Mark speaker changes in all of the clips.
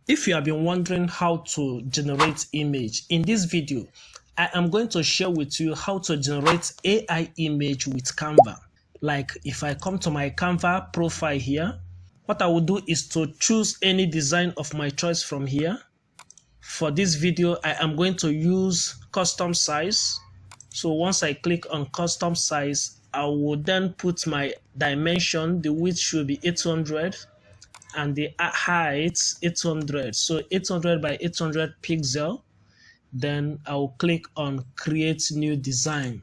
Speaker 1: If you have been wondering how to generate image, in this video, I am going to share with you how to generate AI image with Canva. Like if I come to my Canva profile here, what I will do is to choose any design of my choice from here. For this video, I am going to use custom size. So once I click on custom size, I will then put my dimension. The width should be 800 and the height 800. So 800 by 800 pixel. Then I'll click on create new design.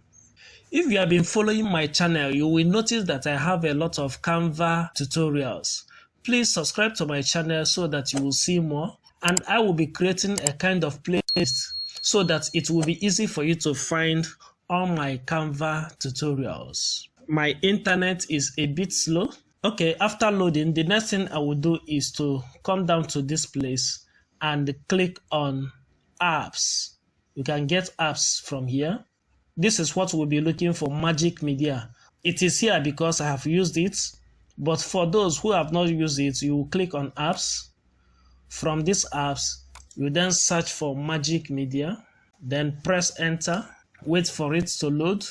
Speaker 1: If you have been following my channel, you will notice that I have a lot of Canva tutorials. Please subscribe to my channel so that you will see more. And I will be creating a kind of playlist so that it will be easy for you to find all my Canva tutorials. My internet is a bit slow. Okay, after loading, the next thing I will do is to come down to this place and click on apps. You can get apps from here. This is what we'll be looking for, Magic Media. It is here because I have used it, but for those who have not used it, you will click on apps. From these apps, you then search for Magic Media, then press enter, wait for it to load.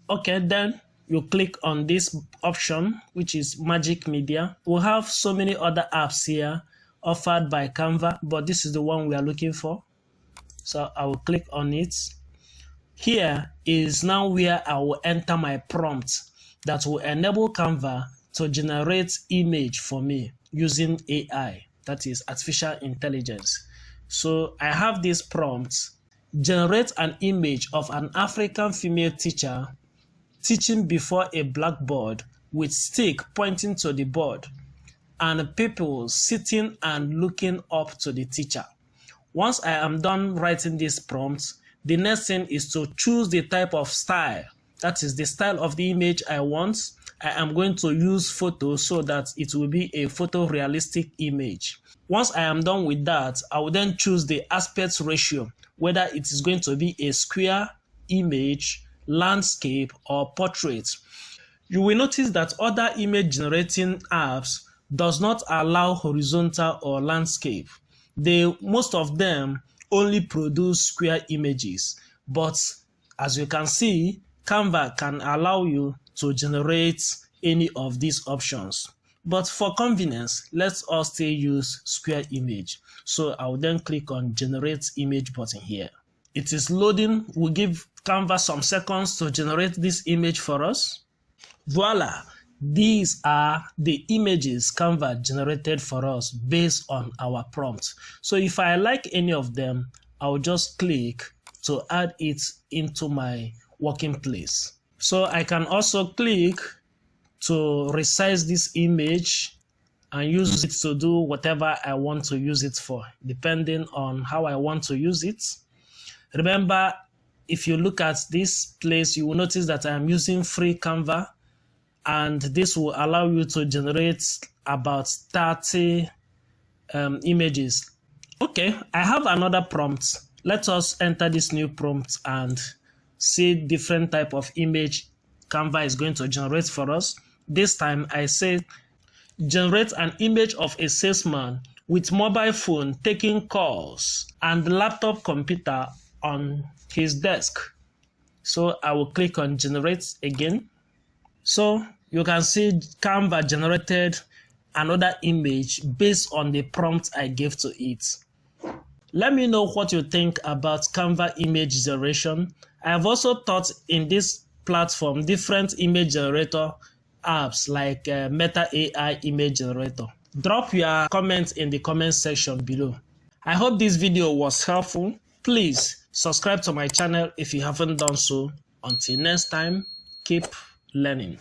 Speaker 1: Okay, then you click on this option, which is Magic Media. We have so many other apps here offered by Canva, but this is the one we are looking for. So I will click on it. Here is now where I will enter my prompt that will enable Canva to generate image for me using AI, that is artificial intelligence. So I have this prompt: generate an image of an African female teacher teaching before a blackboard with stick pointing to the board and people sitting and looking up to the teacher. Once I am done writing this prompt, the next thing is to choose the type of style. That is the style of the image I want. I am going to use photo so that it will be a photorealistic image. Once I am done with that, I will then choose the aspect ratio, whether it is going to be a square image, landscape, or portrait. You will notice that other image generating apps does not allow horizontal or landscape. Most of them only produce square images, but as you can see, Canva can allow you to generate any of these options. But for convenience, let's all still use square image. So I'll then click on generate image button here. It is loading. We'll give Canva some seconds to generate this image for us. Voila! These are the images Canva generated for us based on our prompt. So if I like any of them, I'll just click to add it into my working place. So I can also click to resize this image and use it to do whatever I want to use it for, depending on how I want to use it. Remember, if you look at this place, you will notice that I am using free Canva, and this will allow you to generate about 30 images. Okay, I have another prompt. Let us enter this new prompt and see different type of image Canva is going to generate for us. This time I say generate an image of a salesman with mobile phone taking calls and laptop computer on his desk. So I will click on generate again. So you can see Canva generated another image based on the prompt I gave to it. Let me know what you think about Canva image generation. I have also taught in this platform different image generator apps like Meta AI Image Generator. Drop your comments in the comment section below. I hope this video was helpful. Please subscribe to my channel if you haven't done so. Until next time, keep learning.